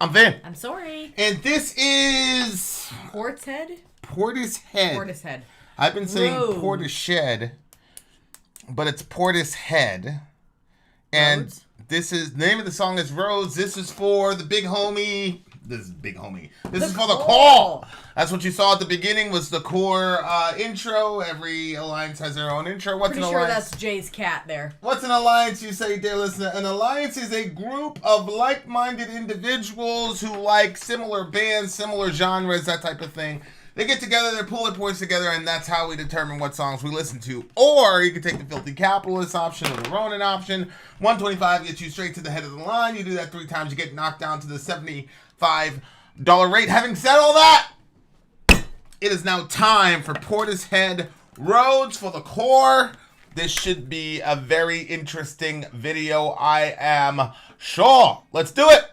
I'm Vin. I'm Sori. And this is... Portishead? Portishead. I've been saying Portishead, but it's Portishead. And Roads? This is... The name of the song is Roads. This is for the big homie... This is big homie. This is for the call. That's what you saw at the beginning was the core intro. Every alliance has their own intro. What's Pretty an sure alliance? that's Jay's cat there. What's an alliance, you say, dear listener? An alliance is a group of like-minded individuals who like similar bands, similar genres, that type of thing. They get together, they pull their points together, and that's how we determine what songs we listen to. Or you can take the Filthy Capitalist option or the Ronin option. 125 gets you straight to the head of the line. You do that 3 times, you get knocked down to the $75 rate. Having said all that, it is now time for Portishead Roads for the core. This should be a very interesting video, I am sure. Let's do it.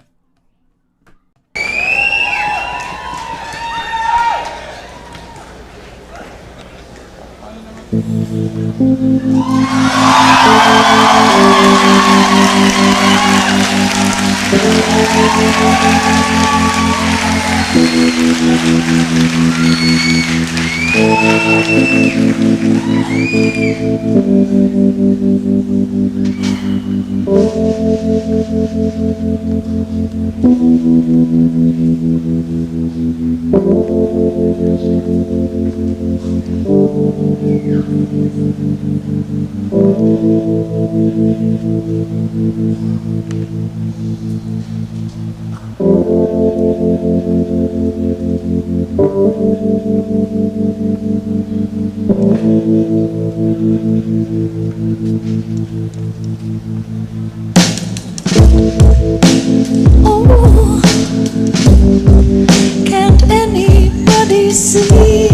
Oh, can't anybody see?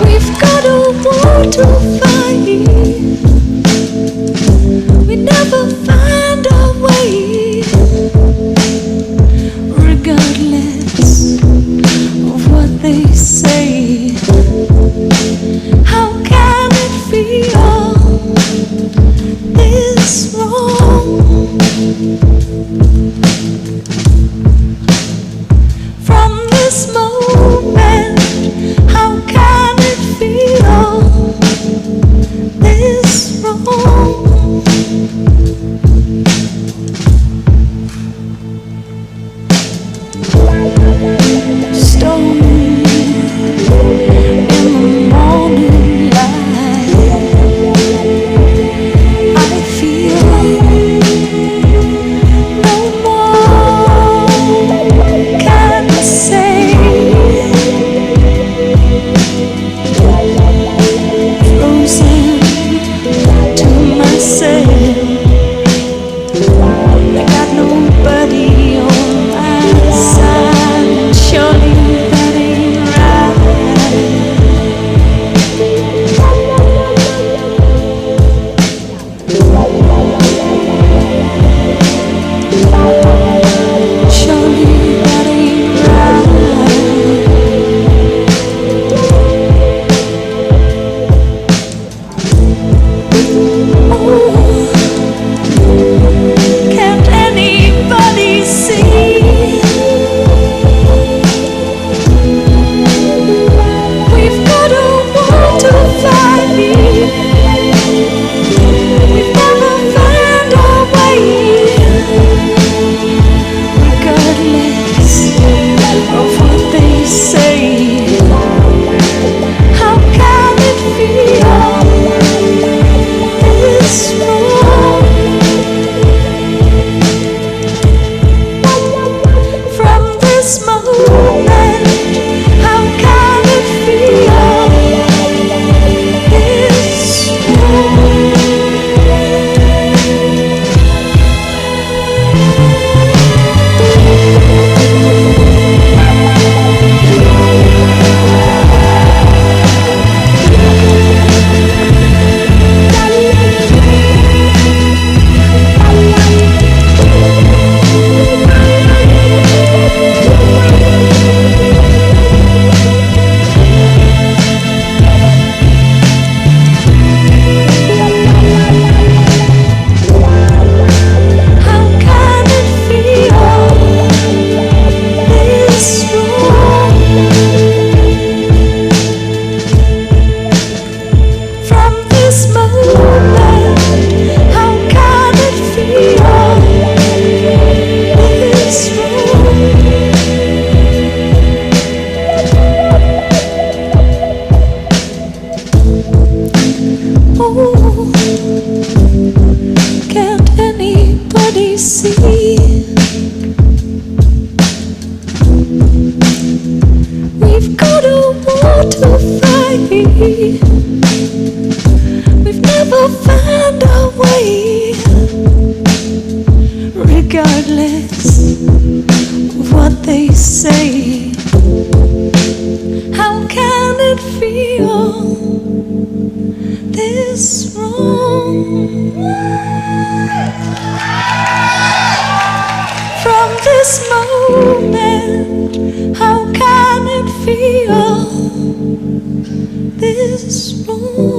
We've got a war to fight. We never find our way, regardless of what they say. How can it feel this wrong?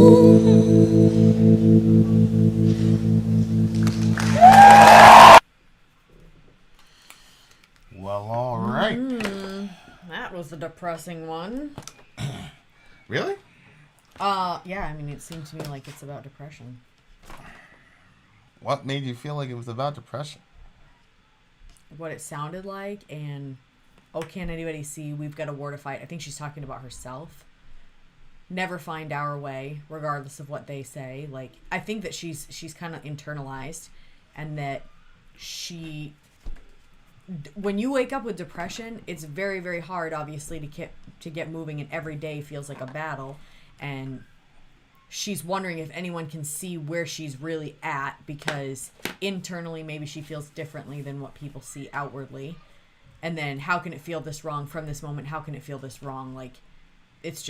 Well, all right. That was a depressing one. Really? Yeah, I mean, it seemed to me like it's about depression. What made you feel like it was about depression? What it sounded like, and can't anybody see we've got a war to fight? I think she's talking about herself. Never find our way, regardless of what they say. Like, I think that she's kind of internalized, and that when you wake up with depression, it's very, very hard, obviously, to get moving, and every day feels like a battle. And she's wondering if anyone can see where she's really at, because internally maybe she feels differently than what people see outwardly. And then how can it feel this wrong from this moment? How can it feel this wrong? Like, it's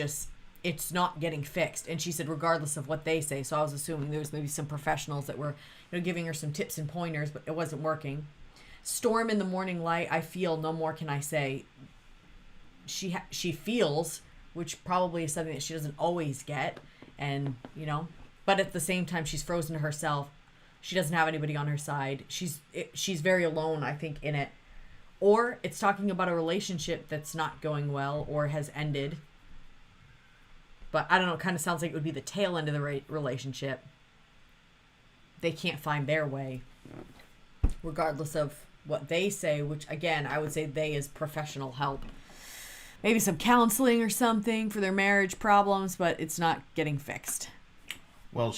not getting fixed. And she said, regardless of what they say. So I was assuming there was maybe some professionals that were, giving her some tips and pointers, but it wasn't working. Storm in the morning light, I feel, no more can I say. She feels, which probably is something that she doesn't always get. And, but at the same time, she's frozen to herself. She doesn't have anybody on her side. She's very alone, I think, in it. Or it's talking about a relationship that's not going well or has ended. But I don't know, it kind of sounds like it would be the tail end of the relationship. They can't find their way, regardless of what they say, which, again, I would say they is professional help. Maybe some counseling or something for their marriage problems, but it's not getting fixed. Well,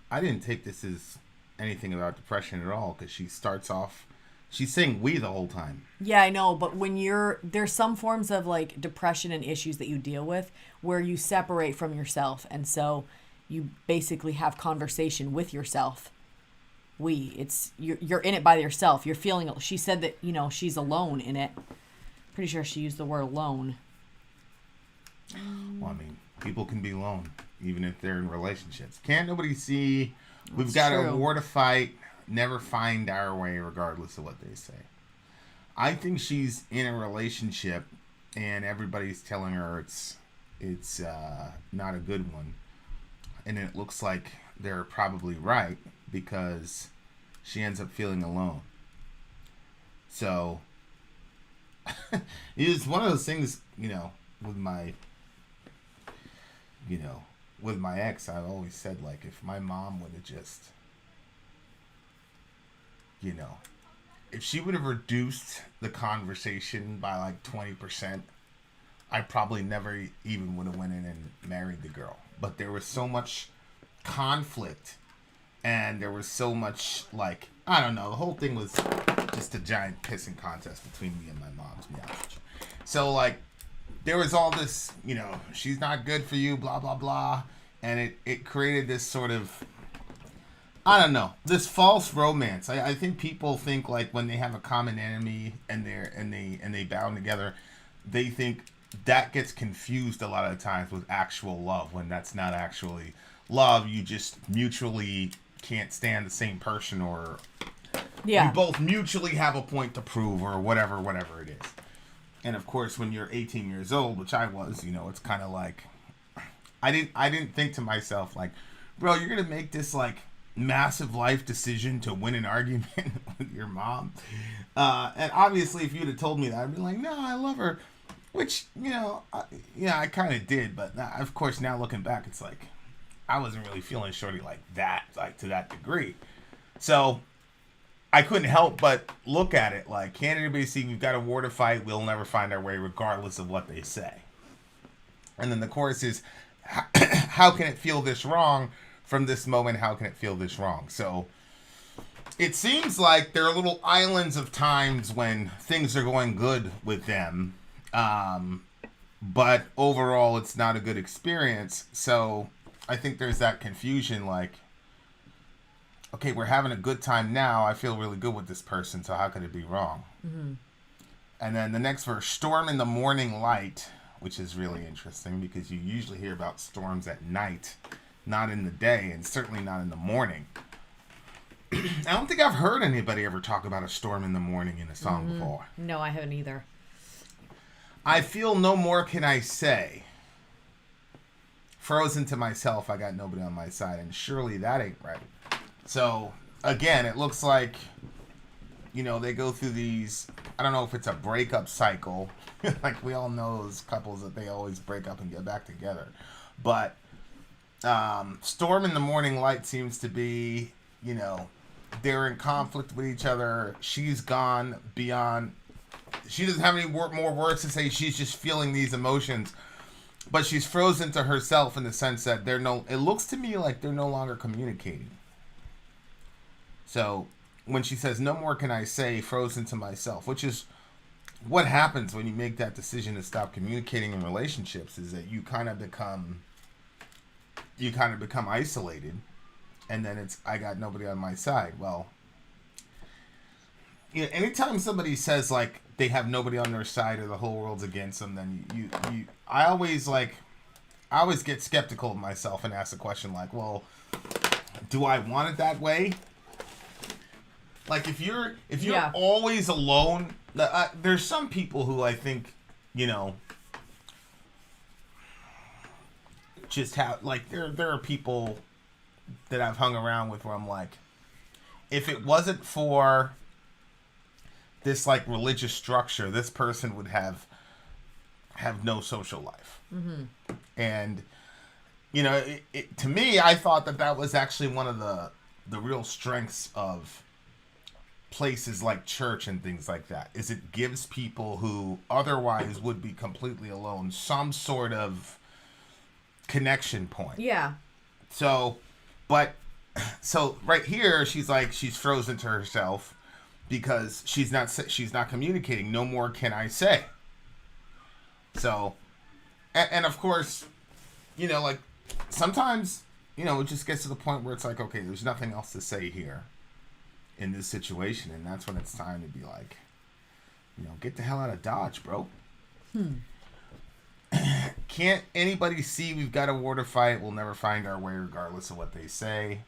I didn't take this as anything about depression at all, because she starts off, she's saying we the whole time. Yeah, I know, but when there's some forms of like depression and issues that you deal with where you separate from yourself, and so you basically have conversation with yourself. You're in it by yourself. You're feeling, she said that, she's alone in it. Pretty sure she used the word alone. Well, I mean, people can be alone, even if they're in relationships. Can't nobody see? We've That's got true. a war to fight. Never find our way, regardless of what they say. I think she's in a relationship, and everybody's telling her it's not a good one. And it looks like they're probably right, because she ends up feeling alone. So it's one of those things, with my ex, I've always said, like, if my mom would have just, if she would have reduced the conversation by like 20%, I probably never even would have went in and married the girl. But there was so much conflict, and there was so much, like, I don't know, the whole thing was just a giant pissing contest between me and my mom, to be honest with you. So, like, there was all this, she's not good for you, blah, blah, blah. And it created this sort of, I don't know, this false romance. I think people think, like, when they have a common enemy and they bound together, they think that gets confused a lot of times with actual love, when that's not actually love. You just mutually can't stand the same person, or you both mutually have a point to prove, or whatever it is. And of course, when you're 18 years old, which I was, it's kind of like, I didn't think to myself, like, bro, you're gonna make this like massive life decision to win an argument with your mom. And obviously, if you'd have told me that, I'd be like, no, I love her. Which, I kind of did. But of course, now looking back, it's like, I wasn't really feeling Shorty like that, like to that degree. So I couldn't help but look at it like, can't anybody see we've got a war to fight? We'll never find our way, regardless of what they say. And then the chorus is, how can it feel this wrong from this moment? How can it feel this wrong? So it seems like there are little islands of times when things are going good with them. But overall, it's not a good experience. So I think there's that confusion, like, okay, we're having a good time now. I feel really good with this person, so how could it be wrong? Mm-hmm. And then the next verse, storm in the morning light, which is really interesting because you usually hear about storms at night, not in the day, and certainly not in the morning. I don't think I've heard anybody ever talk about a storm in the morning in a song before. No, I haven't either. I feel no more can I say. frozen to myself, I got nobody on my side, and surely that ain't right. So again, it looks like, you know, they go through these, I don't know if it's a breakup cycle. Like, we all know those couples that they always break up and get back together. But Storm in the Morning Light seems to be, you know, they're in conflict with each other. She's gone beyond, she doesn't have any more words to say. She's just feeling these emotions. But she's frozen to herself in the sense that it looks to me like they're no longer communicating. So when she says, no more can I say, frozen to myself, which is what happens when you make that decision to stop communicating in relationships, is that you kind of become isolated, and then it's, I got nobody on my side. Well, you know, anytime somebody says like they have nobody on their side or the whole world's against them, then I always get skeptical of myself and ask the question like, well, do I want it that way? Like, if you're always alone, there's some people who I think, you know, just have, like, there are people that I've hung around with where I'm like, if it wasn't for this like religious structure, this person would have no social life. Mm-hmm. And, you know, to me, I thought that was actually one of the real strengths of places like church and things like that, is it gives people who otherwise would be completely alone some sort of connection point. Yeah. So right here, she's frozen to herself because she's not communicating. No more can I say. So, and of course, you know, like, sometimes, you know, it just gets to the point where it's like, okay, there's nothing else to say here in this situation, and that's when it's time to be like, you know, get the hell out of Dodge, bro. Can't anybody see we've got a war to fight? We'll never find our way regardless of what they say.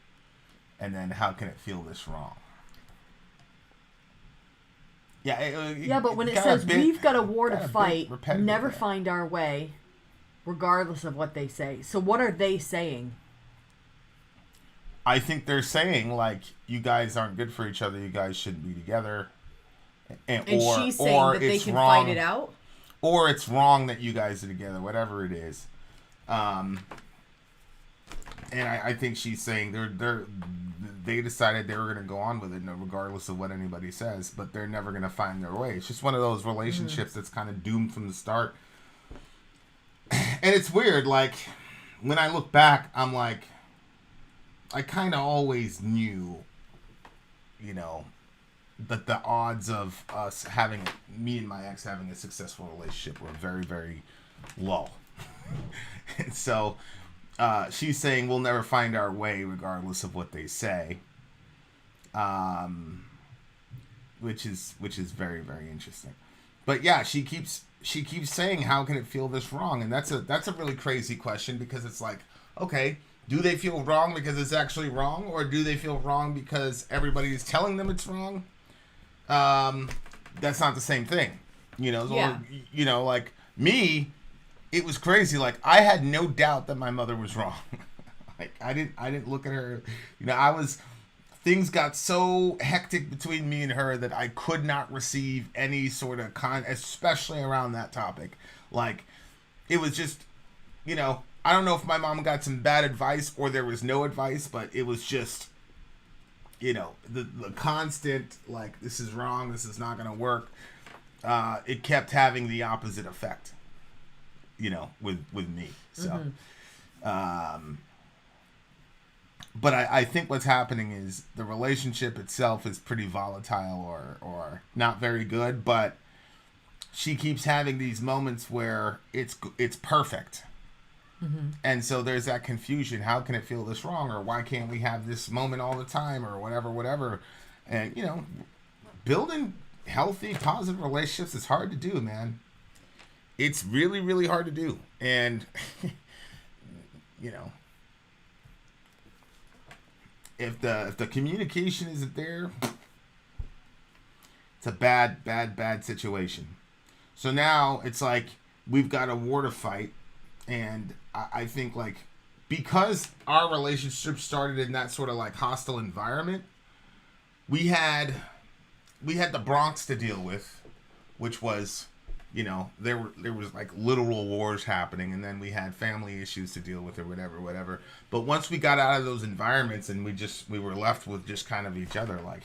And then how can it feel this wrong? Yeah, but when it says we've got a war to fight, never find our way regardless of what they say. So what are they saying? I think they're saying, like, you guys aren't good for each other. You guys shouldn't be together. And she's saying that they can fight it out? Or it's wrong that you guys are together, whatever it is. And I think she's saying they decided they were going to go on with it regardless of what anybody says, but they're never going to find their way. It's just one of those relationships that's kind of doomed from the start. And it's weird, like, when I look back, I'm like, I kind of always knew, you know, that the odds of me and my ex having a successful relationship were very, very low. And so she's saying we'll never find our way regardless of what they say, which is very, very interesting. But yeah, she keeps saying, how can it feel this wrong? And that's a really crazy question, because it's like, okay, do they feel wrong because it's actually wrong, or do they feel wrong because everybody is telling them it's wrong? That's not the same thing, you know. Yeah. You know, like me, it was crazy. Like, I had no doubt that my mother was wrong. Like, I didn't look at her. You know, things got so hectic between me and her that I could not receive any sort of especially around that topic. Like, it was just, you know, I don't know if my mom got some bad advice or there was no advice, but it was just, you know, the constant, like, this is wrong, this is not going to work. It kept having the opposite effect, you know, with me. So, but I think what's happening is the relationship itself is pretty volatile or not very good, but she keeps having these moments where it's perfect. Mm-hmm. And so there's that confusion. How can it feel this wrong? Or why can't we have this moment all the time? Or whatever. And, you know, building healthy, positive relationships is hard to do, man. It's really, really hard to do. And, you know, if the communication isn't there, it's a bad situation. So now it's like we've got a war to fight. And I think, like, because our relationship started in that sort of like hostile environment, we had the Bronx to deal with, which was, you know, there was like literal wars happening, and then we had family issues to deal with or whatever. But once we got out of those environments and we were left with just kind of each other, like,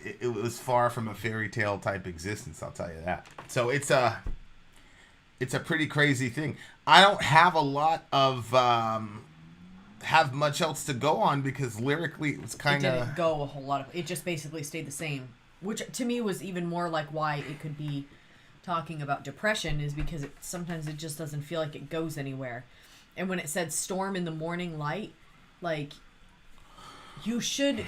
it was far from a fairy tale type existence, I'll tell you that. So it's a pretty crazy thing. I don't have a lot of have much else to go on because lyrically it was kind of... It didn't go a whole lot of... It just basically stayed the same. Which to me was even more like why it could be talking about depression is because sometimes it just doesn't feel like it goes anywhere. And when it said storm in the morning light, like, you should,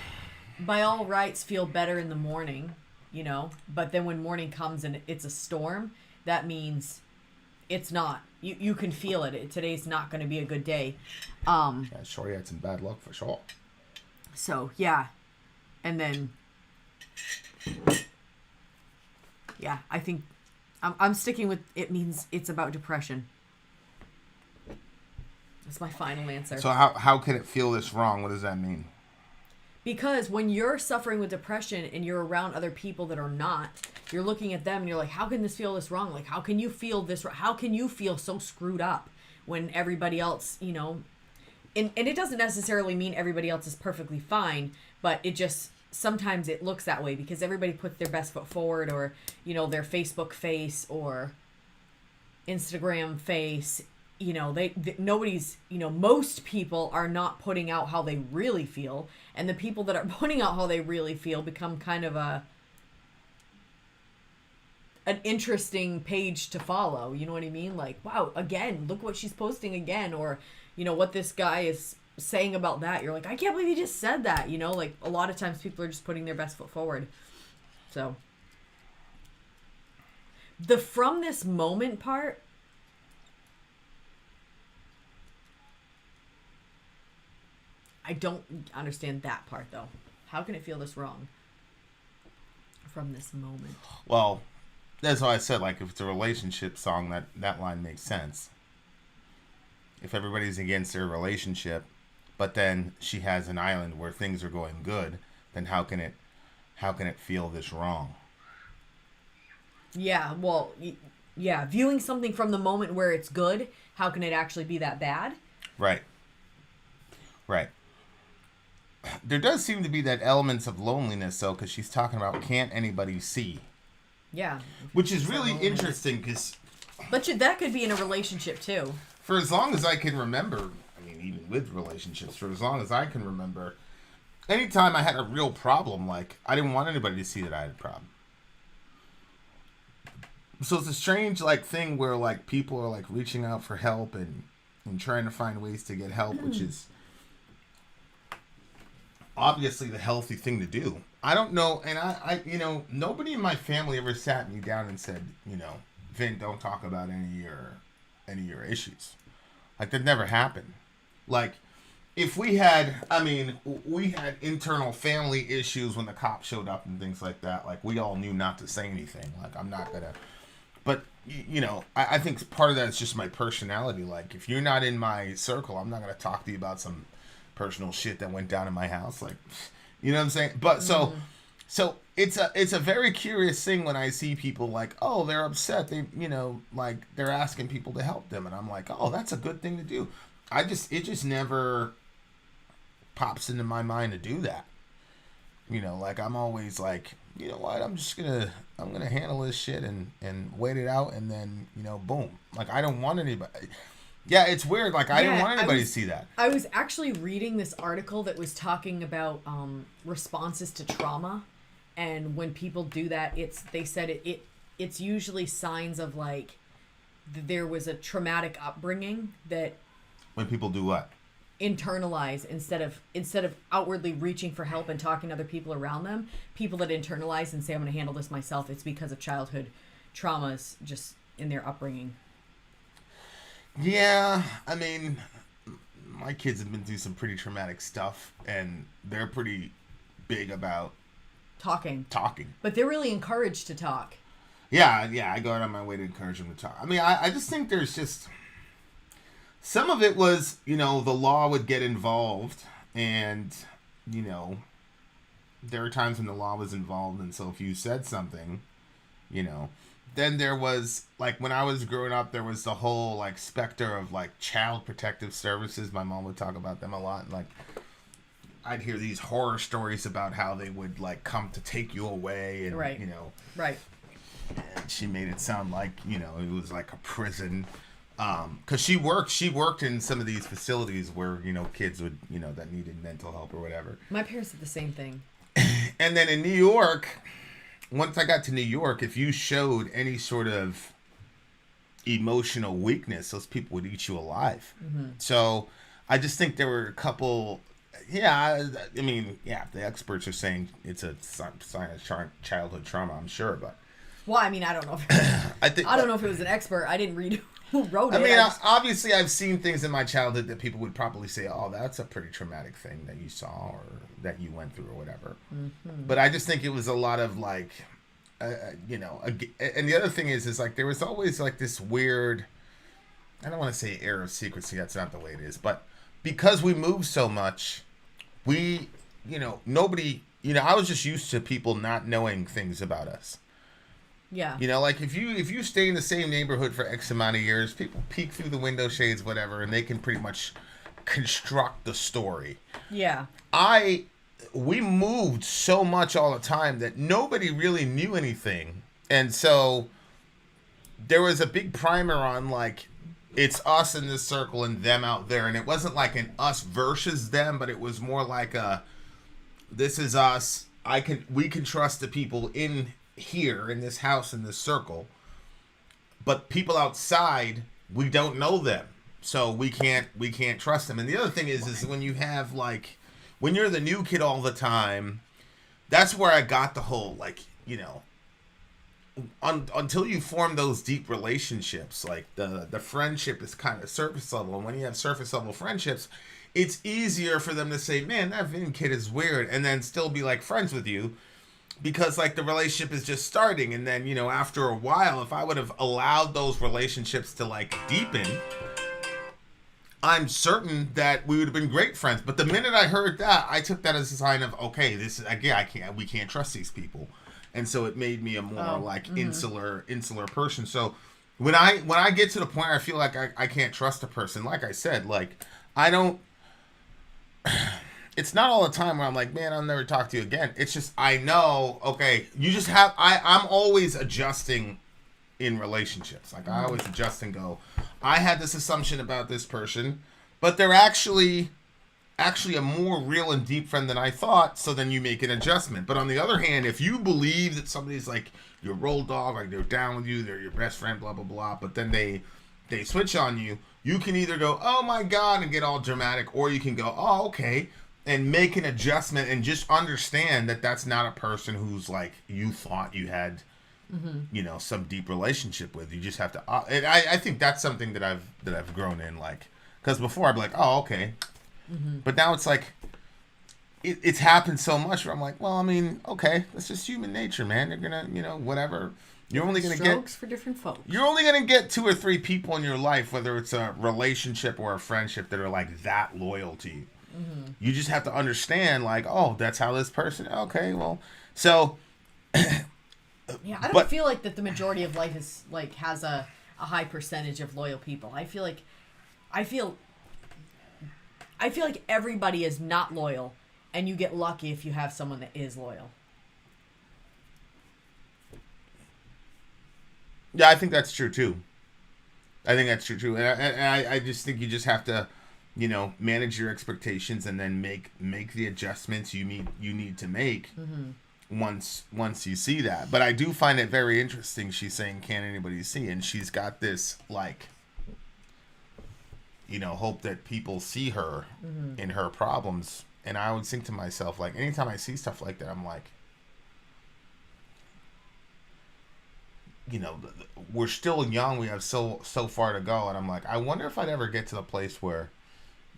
by all rights, feel better in the morning, you know? But then when morning comes and it's a storm, that means it's not. You can feel it. Today's not going to be a good day. Yeah, Shorty had some bad luck for sure. So, yeah. And then... Yeah, I think I'm sticking with it means it's about depression. That's my final answer. So how can it feel this wrong? What does that mean? Because when you're suffering with depression and you're around other people that are not, you're looking at them and you're like, how can this feel this wrong? Like, how can you feel this? How can you feel so screwed up when everybody else, you know, and it doesn't necessarily mean everybody else is perfectly fine, but it just... Sometimes it looks that way because everybody puts their best foot forward, or, you know, their Facebook face or Instagram face. You know, nobody's, you know, most people are not putting out how they really feel. And the people that are putting out how they really feel become kind of an interesting page to follow. You know what I mean? Like, wow, again, look what she's posting again. Or, you know, what this guy is saying about that. You're like, I can't believe he just said that. You know, like, a lot of times people are just putting their best foot forward. So the from this moment part, I don't understand that part though. How can it feel this wrong? From this moment. Well, that's why I said, like, if it's a relationship song, that line makes sense. If everybody's against their relationship, but then she has an island where things are going good, then how can it feel this wrong? Yeah, well, yeah, viewing something from the moment where it's good, how can it actually be that bad? Right. There does seem to be that elements of loneliness, though, because she's talking about can't anybody see. Yeah. Which is really interesting, because... But that could be in a relationship, too. For as long as I can remember... even with relationships, for as long as I can remember, anytime I had a real problem, like, I didn't want anybody to see that I had a problem. So it's a strange, like, thing where, like, people are, like, reaching out for help and trying to find ways to get help, which is obviously the healthy thing to do. I don't know, and I you know, nobody in my family ever sat me down and said, you know, Vin, don't talk about any of your issues. Like, that never happened. Like, if we had internal family issues when the cops showed up and things like that. Like, we all knew not to say anything. Like, I'm not gonna... But, you know, I think part of that is just my personality. Like, if you're not in my circle, I'm not gonna talk to you about some personal shit that went down in my house. Like, you know what I'm saying? But, so it's a very curious thing when I see people like, oh, they're upset. They, you know, like, they're asking people to help them. And I'm like, oh, that's a good thing to do. It just never pops into my mind to do that. You know, like, I'm always like, you know what, I'm gonna handle this shit and wait it out, and then, you know, boom. Like, I don't want anybody. Yeah, it's weird. Like, I didn't want anybody to see that. I was actually reading this article that was talking about responses to trauma, and when people do that, they said it's usually signs of, like, there was a traumatic upbringing that... When people do what? Internalize instead of outwardly reaching for help and talking to other people around them. People that internalize and say, I'm going to handle this myself, it's because of childhood traumas just in their upbringing. Yeah, I mean, my kids have been through some pretty traumatic stuff, and they're pretty big about talking. But they're really encouraged to talk. Yeah, I go out on my way to encourage them to talk. I mean, I just think there's just... some of it was, the law would get involved, and, there were times when the law was involved, and so if you said something, then there was, like, when I was growing up, there was the whole, like, specter of, like, child protective services. My mom would talk about them a lot, and, like, I'd hear these horror stories about how they would, like, come to take you away, and, Right. Right. And she made it sound like, it was like a prison. Because she worked in some of these facilities where, kids would, that needed mental help or whatever. My parents did the same thing. And then in New York, once I got to New York, if you showed any sort of emotional weakness, those people would eat you alive. Mm-hmm. So I just think there were a couple. Yeah, the experts are saying it's a sign of childhood trauma, I'm sure, but. Well, I mean, I don't know. I don't know if it was an expert. I didn't read who wrote it. I mean, obviously, I've seen things in my childhood that people would probably say, "Oh, that's a pretty traumatic thing that you saw or that you went through or whatever." Mm-hmm. But I just think it was a lot of like, and the other thing is like there was always like this weird. I don't want to say air of secrecy. That's not the way it is, but because we moved so much, nobody. I was just used to people not knowing things about us. Yeah. Like if you stay in the same neighborhood for X amount of years, people peek through the window shades, whatever, and they can pretty much construct the story. Yeah. We moved so much all the time that nobody really knew anything. And so there was a big primer on like, it's us in this circle and them out there. And it wasn't like an us versus them, but it was more like this is us. We can trust the people in here in this house in this circle, but people outside, we don't know them, so we can't trust them. And the other thing is when you have like when you're the new kid all the time, that's where I got the whole like until you form those deep relationships, like the friendship is kind of surface level, and when you have surface level friendships, it's easier for them to say, man, that Vin kid is weird, and then still be like friends with you. Because, like, the relationship is just starting. And then, after a while, if I would have allowed those relationships to, like, deepen, I'm certain that we would have been great friends. But the minute I heard that, I took that as a sign of, okay, we can't trust these people. And so it made me a more, insular person. So when I get to the point where I feel like I can't trust a person, like I said, like, I don't... It's not all the time where I'm like, man, I'll never talk to you again. It's just, I know, okay, you just have, I'm always adjusting in relationships. Like, I always adjust and go, I had this assumption about this person, but they're actually a more real and deep friend than I thought, so then you make an adjustment. But on the other hand, if you believe that somebody's like your road dog, like they're down with you, they're your best friend, blah, blah, blah, but then they switch on you, you can either go, oh my God, and get all dramatic, or you can go, oh, okay, and make an adjustment and just understand that that's not a person who's like you thought you had, some deep relationship with. You just have to. And I think that's something that I've grown in, like, because before I'd be like, oh, okay, but now it's like it's happened so much where I'm like, well, I mean, okay, that's just human nature, man. You're gonna, whatever. You're only gonna strokes for different folks. You're only gonna get 2 or 3 people in your life, whether it's a relationship or a friendship, that are like that loyal to you. Mm-hmm. You just have to understand, like, oh, that's how this person. Okay, well, so. Yeah, I don't feel like that the majority of life is like has a high percentage of loyal people. I feel like everybody is not loyal, and you get lucky if you have someone that is loyal. Yeah, I think that's true too. And I just think you just have to, manage your expectations and then make the adjustments you need to make once you see that. But I do find it very interesting. She's saying, "Can anybody see?" And she's got this like, hope that people see her in her problems. And I would think to myself, like, anytime I see stuff like that, I'm like, we're still young. We have so far to go. And I'm like, I wonder if I'd ever get to the place where,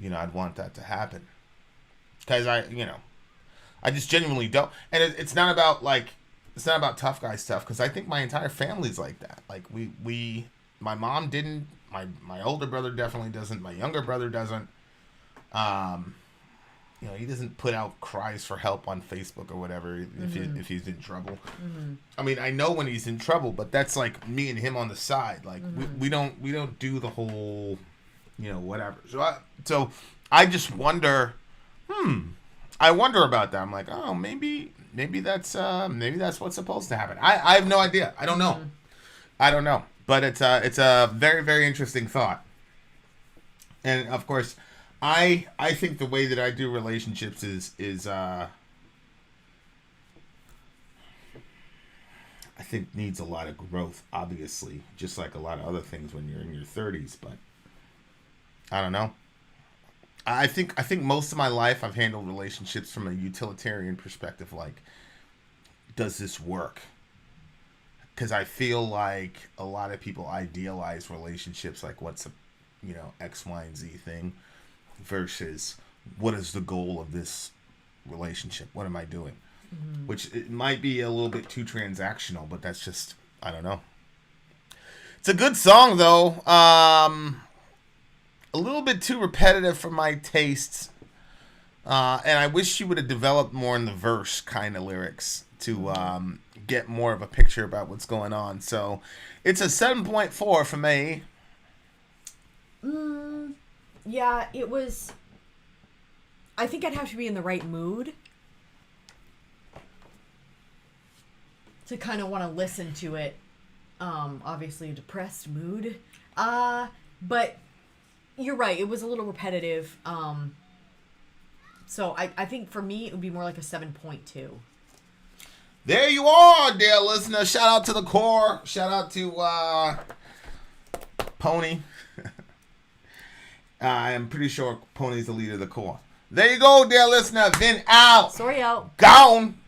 I'd want that to happen. Because I just genuinely don't. And it's not about tough guy stuff. Because I think my entire family's like that. Like my mom didn't My older brother definitely doesn't. My younger brother doesn't. You know, he doesn't put out cries for help on Facebook or whatever if he's in trouble. I mean, I know when he's in trouble, but that's like me and him on the side. Like we don't do the whole, you know, whatever. So I just wonder. I wonder about that. I'm like, oh, maybe that's what's supposed to happen. I have no idea. I don't know. I don't know. But it's a very, very interesting thought. And of course, I think the way that I do relationships is I think needs a lot of growth, obviously, just like a lot of other things when you're in your 30s, but I don't know. I think most of my life I've handled relationships from a utilitarian perspective, like, does this work? Because I feel like a lot of people idealize relationships like what's a, you know, X, Y, and Z thing versus what is the goal of this relationship? What am I doing? Which it might be a little bit too transactional, but that's just, I don't know. It's a good song though. A little bit too repetitive for my tastes. And I wish she would have developed more in the verse kind of lyrics to get more of a picture about what's going on. So it's a 7.4 for me. Yeah, it was... I think I'd have to be in the right mood to kind of want to listen to it. Obviously a depressed mood. But you're right, it was a little repetitive. So I think for me it would be more like a 7.2. There you are, dear listener. Shout out to the core. Shout out to Pony. I'm pretty sure Pony's the leader of the core. There you go, dear listener. Vin out. Sorry out. Gone.